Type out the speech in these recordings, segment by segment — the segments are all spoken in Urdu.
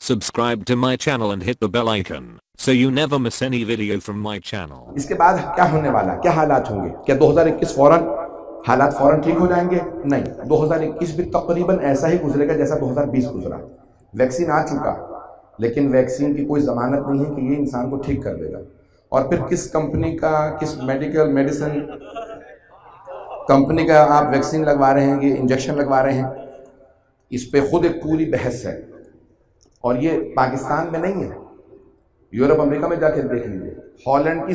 Subscribe to my channel and hit the bell icon so you never miss any video from my channel. اس کے بعد کیا ہونے والا، کیا حالات ہوں گے؟ کیا 2021 حالات فوراً ٹھیک ہو جائیں گے؟ نہیں، 2021 بھی تقریباً ایسا ہی گزرے گا جیسا 2020 گزرا۔ ویکسین آ چکا، لیکن ویکسین کی کوئی ضمانت نہیں ہے کہ یہ انسان کو ٹھیک کر دے گا۔ اور پھر کس کمپنی کا، کس میڈیسن کمپنی کا آپ ویکسین لگوا رہے ہیں، یہ انجیکشن لگوا رہے ہیں، اس پہ خود ایک پوری بحث ہے۔ اور یہ پاکستان میں نہیں ہے، یورپ امریکہ میں جا کے دیکھ لیجیے۔ ہالینڈ کی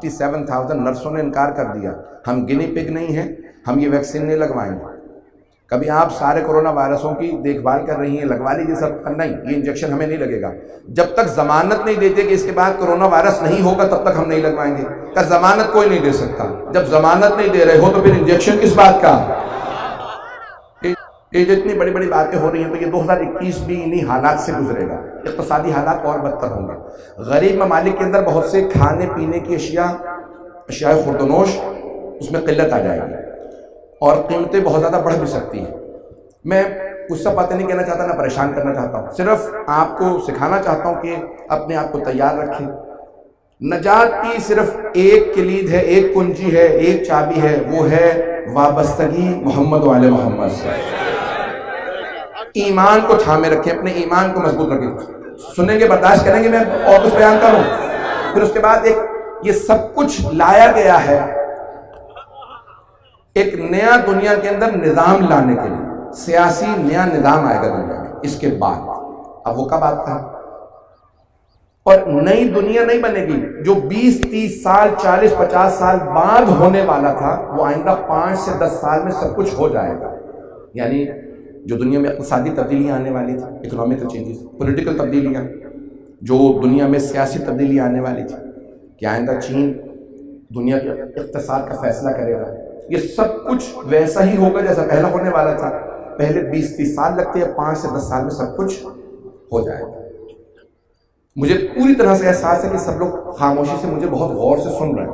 87,000 نرسوں نے انکار کر دیا، ہم گنی پگ نہیں ہیں، ہم یہ ویکسین نہیں لگوائیں گے۔ کبھی آپ سارے کرونا وائرسوں کی دیکھ بھال کر رہی ہیں، لگوا لیجیے سب، نہیں یہ انجیکشن ہمیں نہیں لگے گا۔ جب تک ضمانت نہیں دیتے کہ اس کے بعد کرونا وائرس نہیں ہوگا تب تک ہم نہیں لگوائیں گے۔ کا ضمانت کوئی نہیں دے سکتا، جب ضمانت نہیں دے رہے ہو تو پھر انجیکشن کس بات کا؟ یہ جتنی بڑی بڑی باتیں ہو رہی ہیں تو یہ 2021 بھی انہی حالات سے گزرے گا۔ اقتصادی حالات اور بدتر ہوں گے۔ غریب ممالک کے اندر بہت سے کھانے پینے کی اشیاء خوردونوش اس میں قلت آ جائے گی اور قیمتیں بہت زیادہ بڑھ بھی سکتی ہیں۔ میں کچھ سا باتیں نہیں کہنا چاہتا، نہ پریشان کرنا چاہتا ہوں، صرف آپ کو سکھانا چاہتا ہوں کہ اپنے آپ کو تیار رکھیں۔ نجات کی صرف ایک کلید ہے، ایک کنجی ہے، ایک چابی ہے، وہ ہے وابستگی محمد و آل محمد سے۔ ایمان کو تھامے رکھیں، اپنے ایمان کو مضبوط رکھیں۔ سنیں گے، برداشت کریں گے میں اور کچھ بیان کروں؟ پھر اس کے بعد یہ سب کچھ لایا گیا ہے ایک نیا دنیا کے اندر نظام لانے کے لیے۔ سیاسی نیا نظام آئے گا دنیا میں اس کے بعد۔ اب وہ کب آتا ہے؟ اور نئی دنیا نہیں بنے گی۔ جو 20 30 سال 40 50 سال بعد ہونے والا تھا وہ آئندہ 5 سے 10 سال میں سب کچھ ہو جائے گا۔ یعنی جو دنیا میں اقتصادی تبدیلیاں آنے والی تھی، اکنامکل چینجز، پولیٹیکل تبدیلیاں، جو دنیا میں سیاسی تبدیلیاں آنے والی تھی کہ آئندہ چین دنیا کے اقتصاد کا فیصلہ کرے گا، یہ سب کچھ ویسا ہی ہوگا جیسا پہلا ہونے والا تھا۔ پہلے 20 30 سال لگتے ہیں، 5 سے 10 سال میں سب کچھ ہو جائے گا۔ مجھے پوری طرح سے احساس ہے کہ سب لوگ خاموشی سے مجھے بہت غور سے سن رہے ہیں۔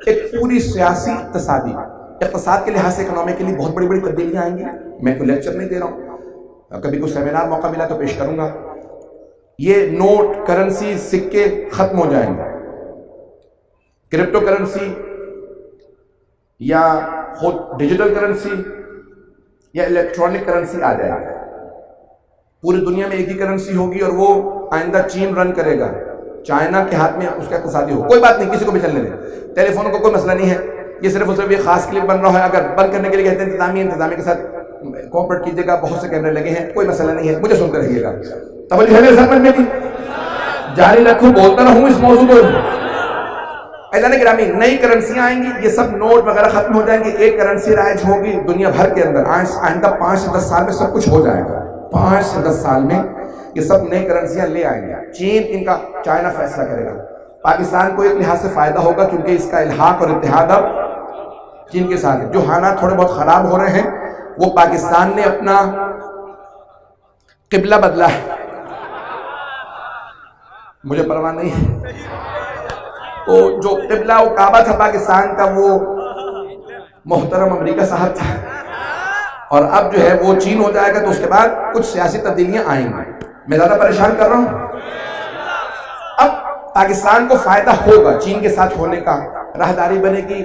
ایک پوری سیاسی اقتصاد کے لحاظ سے اکنامکلی بہت بڑی بڑی تبدیلیاں آئیں گی۔ میں کوئی لیکچر نہیں دے رہا ہوں، کبھی کوئی سیمینار موقع ملا تو پیش کروں گا۔ یہ نوٹ، کرنسی، سکے ختم ہو جائیں گے، کرپٹو کرنسی یا خود ڈیجیٹل کرنسی یا الیکٹرانک کرنسی آ جائے گی۔ پوری دنیا میں ایک ہی کرنسی ہوگی اور وہ آئندہ چین رن کرے گا، چائنا کے ہاتھ میں اس کا اقتصادی ہو۔ کوئی بات نہیں، کسی کو بھی چلنے دیں، ٹیلی فونوں کو کوئی مسئلہ نہیں ہے، یہ صرف اور صرف یہ خاص کلپ بن رہا ہے۔ اگر بند کرنے کے لیے کہتے ہیں انتظامیہ کے ساتھ کوآپریٹ کیجیے گا، بہت سے کیمرے لگے ہیں، کوئی مسئلہ نہیں ہے، مجھے سنتے رہیے گا۔ توجہ ہے میرے ساتھ میں بھی جاری رکھوں، بولتا رہوں اس موضوع کو۔ اعزان گرامی، نئی کرنسیاں آئیں گی، یہ سب نوٹ وغیرہ ختم ہو جائیں گے، ایک کرنسی رائج ہوگی دنیا بھر کے اندر۔ آئندہ 5 سے 10 سال میں سب کچھ ہو جائے گا۔ 5 سے 10 سال میں یہ سب نئی کرنسیاں لے آئیں گے۔ چین ان کا، چائنا فیصلہ کرے گا۔ پاکستان کو ایک لحاظ سے فائدہ ہوگا کیونکہ اس کا الحاق اور اتحاد اب چین کے ساتھ ہے۔ جو حالات تھوڑے بہت خراب ہو رہے ہیں وہ پاکستان نے اپنا قبلہ بدلا ہے، مجھے پرواہ نہیں ہے۔ تو جو قبلہ و کعبہ تھا پاکستان کا وہ محترم امریکہ صاحب تھا، اور اب جو ہے وہ چین ہو جائے گا، تو اس کے بعد کچھ سیاسی تبدیلیاں آئیں گی۔ میں زیادہ پریشان کر رہا ہوں؟ اب پاکستان کو فائدہ ہوگا چین کے ساتھ ہونے کا، راہداری بنے گی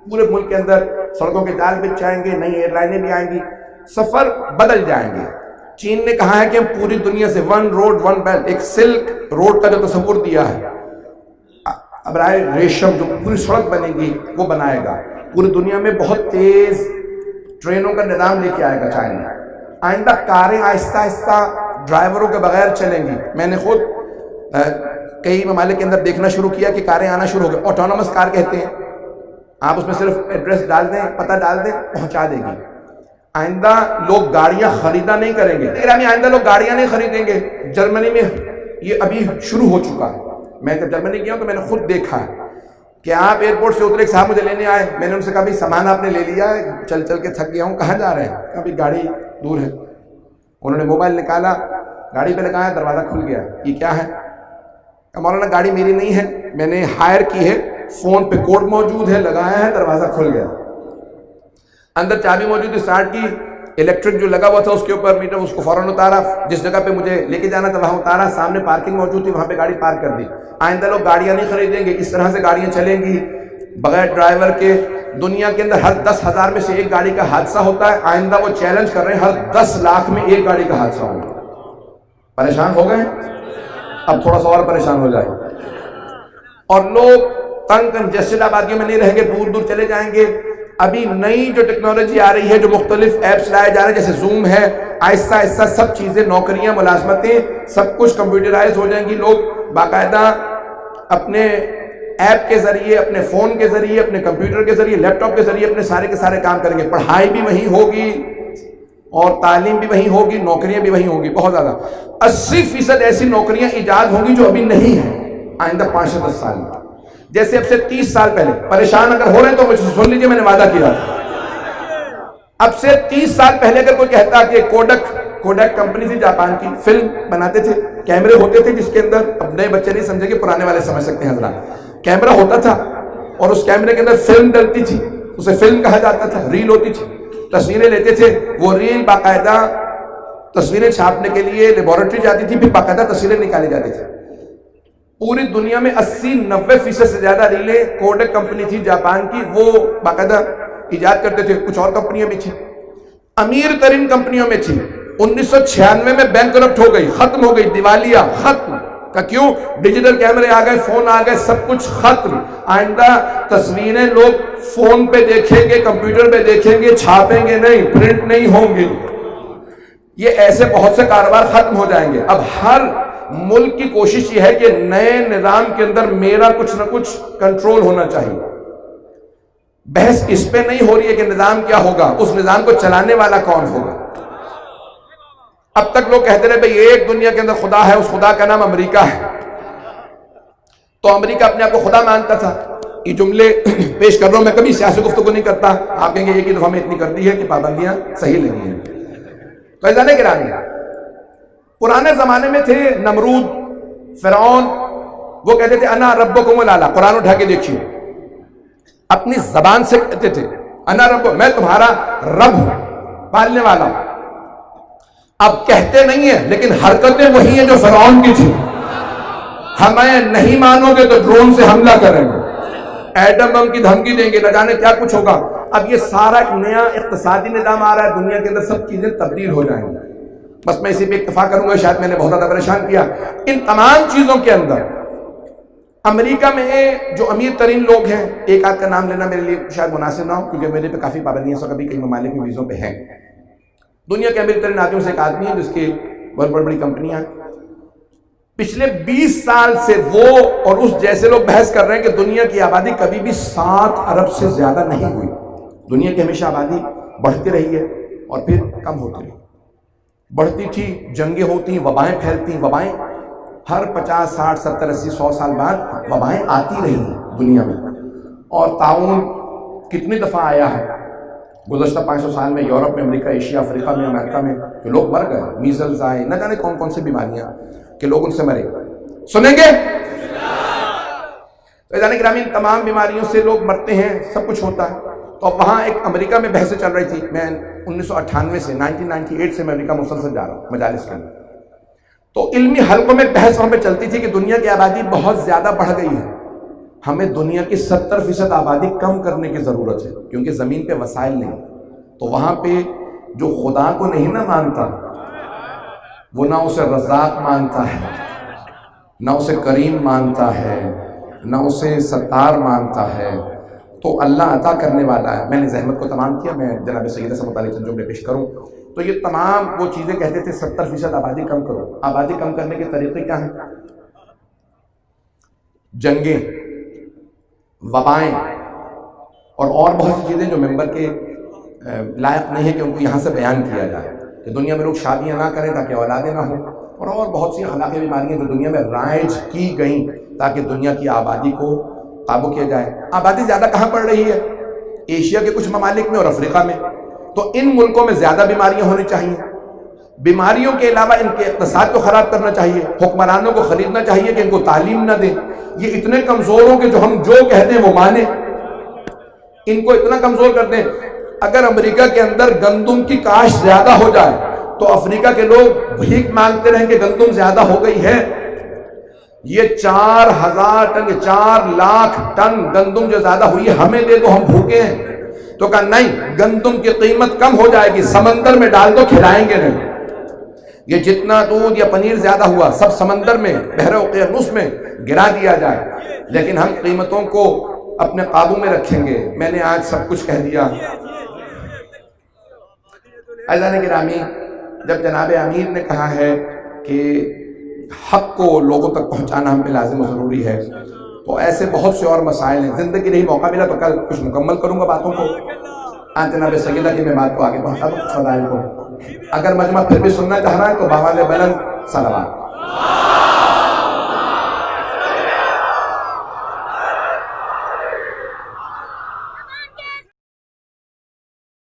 پورے ملک کے اندر، سڑکوں کے جال بچ جائیں گے، نئی ایئر لائنیں بھی آئیں گی، سفر بدل جائیں گے۔ چین نے کہا ہے کہ ہم پوری دنیا سے 1 روڈ 1 بیلٹ، ایک سلک روڈ کا جو تصور دیا ہے، ابرائے ریشم جو پوری سڑک بنے گی وہ بنائے گا۔ پوری دنیا میں بہت تیز ٹرینوں کا نظام لے کے آئے گا چائنا۔ آئندہ کاریں آہستہ آہستہ ڈرائیوروں کے بغیر چلیں گی۔ میں نے خود کئی ممالک کے اندر دیکھنا شروع کیا کہ کاریں آنا شروع ہو گئی، آٹونومس کار کہتے ہیں۔ آپ اس میں صرف ایڈریس ڈال دیں، پتہ ڈال دیں، پہنچا دے گی۔ آئندہ لوگ گاڑیاں خریدا نہیں کریں گے، آئندہ لوگ گاڑیاں نہیں خریدیں گے۔ جرمنی میں یہ ابھی شروع ہو چکا ہے۔ میں جب جرمنی گیا ہوں تو میں نے خود دیکھا ہے کہ آپ ایئرپورٹ سے اترے، ایک صاحب مجھے لینے آئے، میں نے ان سے کہا بھائی سامان آپ نے لے لیا ہے؟ چل چل کے تھک گیا ہوں، کہاں جا رہے ہیں؟ کہا بھائی گاڑی دور ہے۔ انہوں نے موبائل نکالا، گاڑی پہ لگایا، دروازہ کھل گیا۔ یہ کیا ہے؟ کہا مولانا گاڑی میری نہیں ہے، میں نے ہائر کی ہے، فون پہ کوڈ موجود ہے، لگایا ہے، دروازہ کھل گیا۔ اندر چابی موجود ہے، اسٹارٹ کی، الیکٹرک جو لگا ہوا تھا اس کے اوپر میٹر، اس کو فوراً اتارا، جس جگہ پہ مجھے لے کے جانا تھا وہاں اتارا، سامنے پارکنگ موجود تھی وہاں پہ گاڑی پارک کر دی۔ آئندہ لوگ گاڑیاں نہیں خریدیں گے، اس طرح سے گاڑیاں چلیں گی بغیر ڈرائیور کے۔ دنیا کے اندر ہر 10,000 میں سے ایک گاڑی کا حادثہ ہوتا ہے، آئندہ وہ چیلنج کر رہے ہیں ہر 10 لاکھ میں ایک گاڑی کا حادثہ ہوگا۔ پریشان ہو گئے؟ اب تھوڑا سا اور پریشان ہو جائے، اور لوگ تنگ کنجسٹڈ آبادیوں میں نہیں رہیں گے، دور دور چلے جائیں گے۔ ابھی نئی جو ٹیکنالوجی آ رہی ہے، جو مختلف ایپس لائے جا رہے ہیں جیسے زوم ہے، آہستہ آہستہ سب چیزیں، نوکریاں، ملازمتیں سب کچھ کمپیوٹرائز ہو جائیں گی۔ لوگ باقاعدہ اپنے ایپ کے ذریعے، اپنے فون کے ذریعے، اپنے کمپیوٹر کے ذریعے، لیپ ٹاپ کے ذریعے اپنے سارے کے سارے کام کریں گے۔ پڑھائی بھی وہیں ہوگی اور تعلیم بھی وہیں ہوگی، نوکریاں بھی وہیں ہوگی، بہت زیادہ۔ 80% ایسی نوکریاں ایجاد ہوں گی جو ابھی نہیں ہیں آئندہ 5 سے 10 سال میں۔ جیسے اب سے 30 سال پہلے، پریشان اگر ہو رہے ہیں تو مجھ سے سن لیجئے، میں نے وعدہ کیا تھا۔ اب سے 30 سال پہلے اگر کوئی کہتا کہ کوڈک کمپنی تھی جاپان کی، فلم بناتے تھے، کیمرے ہوتے تھے جس کے اندر، اب نئے بچے نہیں سمجھے گے، پرانے والے سمجھ سکتے ہیں حضرات، کیمرہ ہوتا تھا اور اس کیمرے کے اندر فلم ڈلتی تھی، اسے فلم کہا جاتا تھا، ریل ہوتی تھی، تصویریں لیتے تھے، وہ ریل باقاعدہ تصویریں چھاپنے کے لیے لیبارٹری جاتی تھی، پھر باقاعدہ تصویریں نکالی جاتی تھی۔ پوری دنیا میں 80-90% سے زیادہ ریلیں کوڈک کمپنی تھی جاپان کی، وہ باقاعدہ ایجاد کرتے تھے۔ کچھ اور کمپنیاں بھی تھیں، امیر ترین کمپنیوں میں تھی۔ 1996 میں بینک کرپٹ ہو گئی، ختم ہو گئی، دیوالیہ، ختم کا کیوں؟ ڈیجیٹل کیمرے آ گئے، فون آ گئے، سب کچھ ختم۔ آئندہ تصویریں لوگ فون پہ دیکھیں گے، کمپیوٹر پہ دیکھیں گے، چھاپیں گے نہیں، پرنٹ نہیں ہوں گے۔ یہ ایسے بہت سے کاروبار ختم ہو جائیں گے۔ اب ہر ملک کی کوشش یہ ہے کہ نئے نظام کے اندر میرا کچھ نہ کچھ کنٹرول ہونا چاہیے۔ بحث اس پہ نہیں ہو رہی ہے کہ نظام کیا ہوگا، اس نظام کو چلانے والا کون ہوگا۔ اب تک لوگ کہتے رہے بھئی ایک دنیا کے اندر خدا ہے، اس خدا کا نام امریکہ ہے، تو امریکہ اپنے آپ کو خدا مانتا تھا۔ یہ جملے پیش کر رہا ہوں، میں کبھی سیاسی گفتگو نہیں کرتا، آپ کہیں گے ایک ہی دفعہ میں اتنی کر دی ہے کہ پابندیاں صحیح لگی ہیں۔ تو ایسا نہیں گرامی، پرانے زمانے میں تھے نمرود، فرعون، وہ کہتے تھے انا ربکم الاعلی، قرآن اٹھا کے دیکھیے، اپنی زبان سے کہتے تھے انا رب، میں تمہارا رب ہوں، پالنے والا ہوں۔ اب کہتے نہیں ہیں لیکن حرکتیں وہی ہیں جو فرعون کی تھی۔ ہمیں نہیں مانو گے تو ڈرون سے حملہ کریں گے، ایٹم بم کی دھمکی دیں گے، نہ جانے کیا کچھ ہوگا۔ اب یہ سارا ایک نیا اقتصادی نظام آ رہا ہے دنیا کے اندر، سب چیزیں تبدیل ہو جائیں گی۔ بس میں اسی پہ اکتفا کروں گا، شاید میں نے بہت زیادہ پریشان کیا۔ ان تمام چیزوں کے اندر امریکہ میں جو امیر ترین لوگ ہیں، ایک آدھ کا نام لینا میرے لیے شاید مناسب نہ ہو کیونکہ میرے پہ کافی پابندیاں سو کبھی کئی ممالک میں ویزوں پہ ہیں۔ دنیا کے امیر ترین آدمیوں سے ایک آدمی ہے جس کی بہت بڑی کمپنیاں ہیں۔ پچھلے 20 سال سے وہ اور اس جیسے لوگ بحث کر رہے ہیں کہ دنیا کی آبادی کبھی بھی 7 ارب سے زیادہ نہیں ہوئی۔ دنیا کی ہمیشہ آبادی بڑھتی رہی ہے اور پھر کم ہوتی رہی، بڑھتی تھی، جنگیں ہوتی، وبائیں پھیلتی، وبائیں ہر 50 60 70 80 100 سال بعد وبائیں آتی رہی ہیں دنیا میں۔ اور تعاون کتنی دفعہ آیا ہے گزشتہ 500 سال میں، یورپ میں، امریکہ، ایشیا، افریقہ میں، امریکہ میں، جو لوگ مر گئے، میزلز آئے، نہ جانے کون کون سی بیماریاں کہ لوگ ان سے مرے۔ سنیں گے؟ تو جانے گرامی تمام بیماریوں سے لوگ مرتے ہیں، سب کچھ ہوتا ہے۔ تو اب وہاں ایک امریکہ میں بحثیں چل رہی تھی، میں 1998 سے 1998 سے میں امریکہ مسلسل جا رہا ہوں مجالس کے اندر، تو علمی حلقوں میں بحث وہاں پہ چلتی تھی کہ دنیا کی آبادی بہت زیادہ بڑھ گئی ہے، ہمیں دنیا کی 70% آبادی کم کرنے کی ضرورت ہے کیونکہ زمین پہ وسائل نہیں۔ تو وہاں پہ جو خدا کو نہیں نہ مانتا، وہ نہ اسے رزاق مانتا ہے، نہ اسے کریم مانتا ہے، نہ اسے ستار مانتا ہے، تو اللہ عطا کرنے والا ہے۔ میں نے زحمت کو تمام کیا، میں جناب سیدہ سے متعلق چند جملے پیش کروں تو یہ تمام وہ چیزیں کہتے تھے 70% آبادی کم کرو۔ آبادی کم کرنے کے طریقے کیا ہیں؟ جنگیں، وبائیں اور بہت سی چیزیں جو ممبر کے لائق نہیں ہے کہ ان کو یہاں سے بیان کیا جائے، کہ دنیا میں لوگ شادیاں نہ کریں تاکہ اولادیں نہ ہوں، اور بہت سی اخلاقی بیماریاں جو دنیا میں رائج کی گئیں تاکہ دنیا کی آبادی کو قابو کیا جائے۔ آبادی زیادہ کہاں پڑ رہی ہے؟ ایشیا کے کچھ ممالک میں اور افریقہ میں، تو ان ملکوں میں زیادہ بیماریاں ہونی چاہیے۔ بیماریوں کے علاوہ ان کے اقتصاد کو خراب کرنا چاہیے، حکمرانوں کو خریدنا چاہیے کہ ان کو تعلیم نہ دیں، یہ اتنے کمزور ہوں کہ جو ہم جو کہتے ہیں وہ مانیں، ان کو اتنا کمزور کر دیں اگر امریکہ کے اندر گندم کی کاشت زیادہ ہو جائے تو افریقہ کے لوگ بھیک مانگتے رہیں کہ گندم زیادہ ہو گئی ہے. یہ 4000 ٹن 4 لاکھ ٹن گندم جو زیادہ ہوئی ہے ہمیں دے دو، ہم بھوکے ہیں. تو کہا نہیں، گندم کی قیمت کم ہو جائے گی، سمندر میں ڈال دو، کھلائیں گے نہیں. یہ جتنا دودھ یا پنیر زیادہ ہوا سب سمندر میں بحر اقیانوس میں گرا دیا جائے، لیکن ہم قیمتوں کو اپنے قابو میں رکھیں گے. میں نے آج سب کچھ کہہ دیا. عزیزان گرامی، جب جناب امیر نے کہا ہے کہ حق کو لوگوں تک پہنچانا ہم پہ لازم و ضروری ہے، تو ایسے بہت سے اور مسائل ہیں. زندگی نہیں موقع ملا تو کل کچھ مکمل کروں گا باتوں کو. آج جناب سیدہ کی میں بات کو آگے پہنچا دوں فضائل کو. اگر مجمع پھر بھی سننا چاہ رہا ہے تو باوال بلند صلوات.